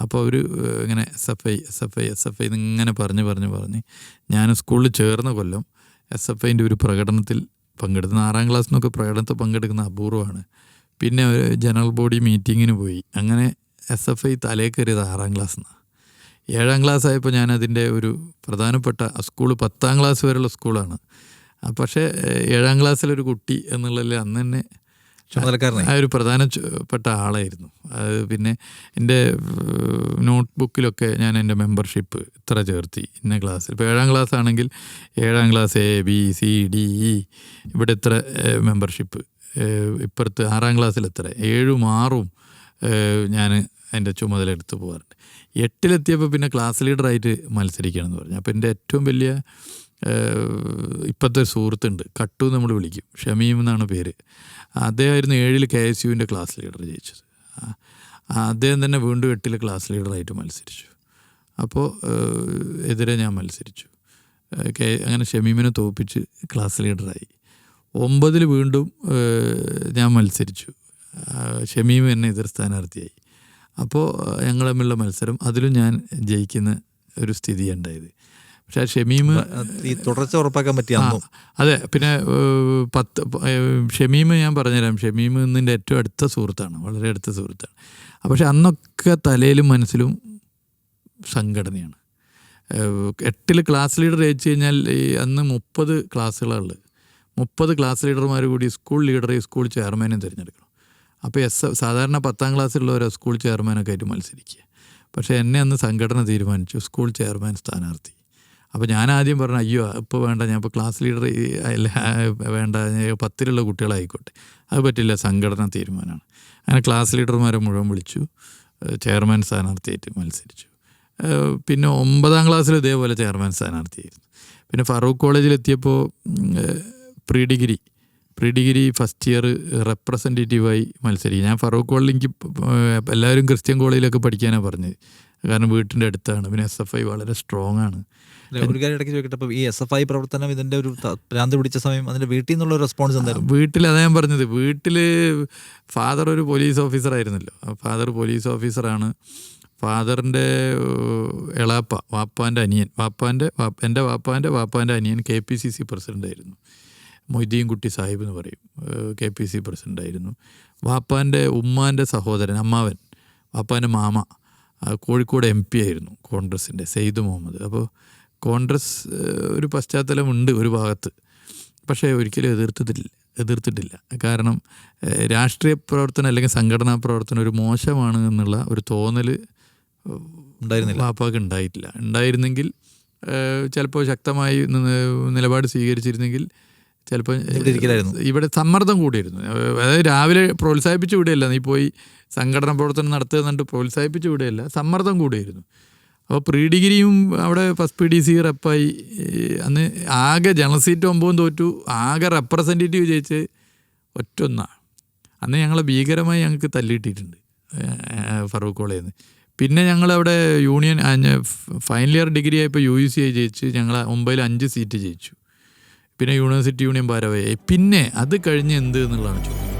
അപ്പോൾ അവർ ഇങ്ങനെ SFI എന്നിങ്ങനെ പറഞ്ഞ് ഞാൻ സ്കൂളിൽ ചേർന്ന കൊല്ലം SFIൻ്റെ ഒരു പ്രകടനത്തിൽ പങ്കെടുക്കുന്ന 6ാം ക്ലാസ്സിൽ നിന്നൊക്കെ പ്രകടനത്തിൽ പങ്കെടുക്കുന്ന അപൂർവമാണ്. പിന്നെ ഒരു ജനറൽ ബോഡി മീറ്റിങ്ങിന് പോയി. അങ്ങനെ SFI തലേ കയറിയത് 6ാം ക്ലാസ്സിൽ നിന്നാണ്. 7ാം ക്ലാസ് ആയപ്പോൾ ഞാൻ അതിൻ്റെ ഒരു പ്രധാനപ്പെട്ട സ്കൂൾ 10ാം ക്ലാസ് വരെയുള്ള സ്കൂളാണ്. പക്ഷേ 7ാം ക്ലാസ്സിലൊരു കുട്ടി എന്നുള്ളതിൽ അന്ന് തന്നെ ആ ഒരു പ്രധാനപ്പെട്ട ആളായിരുന്നു. അത് പിന്നെ എൻ്റെ നോട്ട് ബുക്കിലൊക്കെ ഞാൻ എൻ്റെ മെമ്പർഷിപ്പ് ഇത്ര ചേർത്തി ഇന്ന ക്ലാസ്സിൽ. ഇപ്പോൾ 7ാം ക്ലാസ് ആണെങ്കിൽ 7ാം ക്ലാസ് ABCDE ഇവിടെ ഇത്ര മെമ്പർഷിപ്പ്, ഇപ്പുറത്ത് 6ാം ക്ലാസ്സിൽ എത്ര, 7ഉം 6ഉം ഞാൻ അതിൻ്റെ ചുമതല എടുത്ത് പോകാറുണ്ട്. 8ലെത്തിയപ്പോൾ പിന്നെ ക്ലാസ് ലീഡറായിട്ട് മത്സരിക്കണമെന്ന് പറഞ്ഞു. അപ്പോൾ എൻ്റെ ഏറ്റവും വലിയ ഇപ്പോഴത്തെ സുഹൃത്തുണ്ട്, കട്ടു നമ്മൾ വിളിക്കും, ഷമീം എന്നാണ് പേര്. അദ്ദേഹമായിരുന്നു 7ൽ KSUവിൻ്റെ ക്ലാസ് ലീഡർ ജയിച്ചത്. അദ്ദേഹം തന്നെ വീണ്ടും 8ൽ ക്ലാസ് ലീഡറായിട്ട് മത്സരിച്ചു. അപ്പോൾ എതിരെ ഞാൻ മത്സരിച്ചു. അങ്ങനെ ഷമീമിനെ തോൽപ്പിച്ച് ക്ലാസ് ലീഡറായി. 9ൽ വീണ്ടും ഞാൻ മത്സരിച്ചു. ഷമീം എന്നെ എതിർ സ്ഥാനാർത്ഥിയായി. അപ്പോൾ ഞങ്ങൾ തമ്മിലുള്ള മത്സരം അതിലും ഞാൻ ജയിക്കുന്ന ഒരു സ്ഥിതിയാണ് ഉണ്ടായത്. പക്ഷേ ഷമീം ഈ തുടർച്ച ഉറപ്പാക്കാൻ പറ്റിയ അതെ. പിന്നെ ഷമീം ഞാൻ പറഞ്ഞുതരാം. ഷമീം ഇന്നിൻ്റെ ഏറ്റവും അടുത്ത സുഹൃത്താണ്, വളരെ അടുത്ത സുഹൃത്താണ്. പക്ഷെ അന്നൊക്കെ തലയിലും മനസ്സിലും സംഘടനയാണ്. 8ൽ ക്ലാസ് ലീഡർ ജയിച്ചു കഴിഞ്ഞാൽ അന്ന് 30 ക്ലാസ്സുകളുള്ളത്. 30 ക്ലാസ് ലീഡർമാർ കൂടി സ്കൂൾ ലീഡറെയും സ്കൂൾ ചെയർമാനെയും തിരഞ്ഞെടുക്കണം. അപ്പോൾ സാധാരണ 10ാം ക്ലാസ്സിലുള്ളവരോ സ്കൂൾ ചെയർമാനൊക്കെ ആയിട്ട് മത്സരിക്കുക. പക്ഷേ എന്നെ അന്ന് സംഘടന തീരുമാനിച്ചു സ്കൂൾ ചെയർമാൻ സ്ഥാനാർത്ഥി. അപ്പോൾ ഞാൻ ആദ്യം പറഞ്ഞു, അയ്യോ ഇപ്പോൾ വേണ്ട, ഞാൻ ഇപ്പോൾ ക്ലാസ് ലീഡർ അല്ല വേണ്ട, 10ലുള്ള കുട്ടികളായിക്കോട്ടെ. അത് പറ്റില്ല, സംഘടന തീരുമാനമാണ്. അങ്ങനെ ക്ലാസ് ലീഡർമാരെ മുഴുവൻ വിളിച്ചു, ചെയർമാൻ സ്ഥാനാർത്ഥിയായിട്ട് മത്സരിച്ചു. പിന്നെ 9ാം ക്ലാസ്സിൽ ഇതേപോലെ ചെയർമാൻ സ്ഥാനാർത്ഥിയായിരുന്നു. പിന്നെ ഫറൂഖ് കോളേജിലെത്തിയപ്പോൾ പ്രീ ഡിഗ്രി ഫസ്റ്റ് ഇയർ റെപ്രസെൻറ്റേറ്റീവായി മത്സരിക്കും. ഞാൻ ഫറൂഖ് കോളേജിൽ എനിക്ക് എല്ലാവരും ക്രിസ്ത്യൻ കോളേജിലൊക്കെ പഠിക്കാനാണ് പറഞ്ഞത്, കാരണം വീട്ടിൻ്റെ അടുത്താണ്. പിന്നെ SFI വളരെ സ്ട്രോങ് ആണ്. ഒരു കാര്യം ഇടയ്ക്ക് ചോദിക്കട്ടെ, അപ്പോൾ ഈ SFI പ്രവർത്തനം ഇതിൻ്റെ ഒരു ഭ്രാന്ത് പിടിച്ച സമയം അതിൻ്റെ വീട്ടിൽ നിന്നുള്ള റെസ്പോൺസ് എന്തായിരുന്നു? വീട്ടിൽ അതാ ഞാൻ പറഞ്ഞത്, വീട്ടിൽ ഫാദർ ഒരു പോലീസ് ഓഫീസറായിരുന്നല്ലോ. ഫാദർ പോലീസ് ഓഫീസറാണ്. ഫാദറിൻ്റെ എളാപ്പ, വാപ്പാൻ്റെ അനിയൻ, എൻ്റെ വാപ്പാൻ്റെ അനിയൻ KPCC പ്രസിഡൻ്റായിരുന്നു. മൊയ്തീൻ കുട്ടി സാഹിബ് എന്ന് പറയും, KPCC പ്രസിഡൻ്റായിരുന്നു. വാപ്പാൻ്റെ ഉമ്മാൻ്റെ സഹോദരൻ, അമ്മാവൻ, വാപ്പാൻ്റെ മാമ കോഴിക്കോട് MP ആയിരുന്നു, കോൺഗ്രസിൻ്റെ, സെയ്ദ് മുഹമ്മദ്. അപ്പോൾ കോൺഗ്രസ് ഒരു പശ്ചാത്തലമുണ്ട് ഒരു ഭാഗത്ത്. പക്ഷേ ഒരിക്കലും എതിർത്തിട്ടില്ല. കാരണം രാഷ്ട്രീയ പ്രവർത്തനം അല്ലെങ്കിൽ സംഘടനാ പ്രവർത്തനം ഒരു മോശമാണ് എന്നുള്ള ഒരു തോന്നൽ വാപ്പാക്ക് ഉണ്ടായിട്ടില്ല. ഉണ്ടായിരുന്നെങ്കിൽ ചിലപ്പോൾ ശക്തമായി നിലപാട് സ്വീകരിച്ചിരുന്നെങ്കിൽ ചിലപ്പോൾ ഇവിടെ സമ്മർദ്ദം കൂടിയിരുന്നു. അതായത് രാവിലെ പ്രോത്സാഹിപ്പിച്ച് വിടുകയല്ല, നീ പോയി സംഘടനാ പ്രവർത്തനം നടത്തുക എന്നിട്ട് പ്രോത്സാഹിപ്പിച്ച് വിടുകയല്ല, സമ്മർദ്ദം കൂടിയായിരുന്നു. അപ്പോൾ പ്രീ ഡിഗ്രിയും അവിടെ ഫസ്റ്റ് PDC റെപ്പായി. അന്ന് ആകെ ജനറൽ സീറ്റ് 9 തോറ്റു, ആകെ റെപ്രസെൻറ്റേറ്റീവ് ജയിച്ച് ഒറ്റൊന്നാണ്. അന്ന് ഞങ്ങളെ ഭീകരമായി ഞങ്ങൾക്ക് തല്ലിയിട്ടിട്ടുണ്ട് ഫറൂഖ് കോളേജിൽ നിന്ന്. പിന്നെ ഞങ്ങളവിടെ യൂണിയൻ ഫൈനൽ ഇയർ ഡിഗ്രി ആയപ്പോൾ UUC ജയിച്ച് ഞങ്ങൾ 9ൽ 5 സീറ്റ് ജയിച്ചു. പിന്നെ യൂണിവേഴ്സിറ്റി യൂണിയൻ ഭാരവായി. പിന്നെ അത് കഴിഞ്ഞ് എന്ത് എന്നുള്ളതാണ് ചോദ്യം.